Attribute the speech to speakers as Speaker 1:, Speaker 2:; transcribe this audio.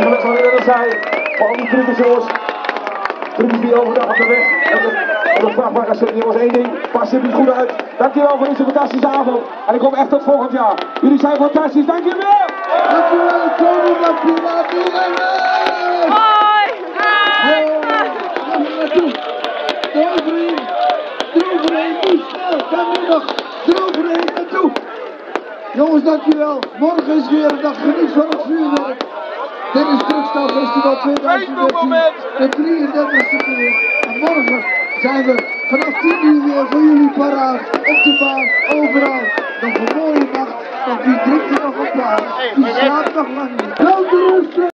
Speaker 1: net zoals ik net zei, voor al die truckers jongens. Truckers die overdag op de weg. En de vrachtwagens zetten jongens één ding. Pas je niet goed uit. Dankjewel voor deze fantastische avond. En ik hoop echt tot volgend jaar. Jullie zijn fantastisch. Dankjewel!
Speaker 2: Dankjewel, Tony, dankjewel.
Speaker 3: Hoi!
Speaker 2: Eroverheen, nu snel, kan nu nog, eroverheen naartoe. Jongens, dankjewel. Morgen is weer een dag, geniet van het vuurwerk. Dit is Truckstar Festival 2013, de 33e keer. En morgen zijn we vanaf 10 uur weer voor jullie paraat, op de baan, overal. Nog een mooie nacht, want wie drinkt er nog een paar, die slaapt nog lang niet.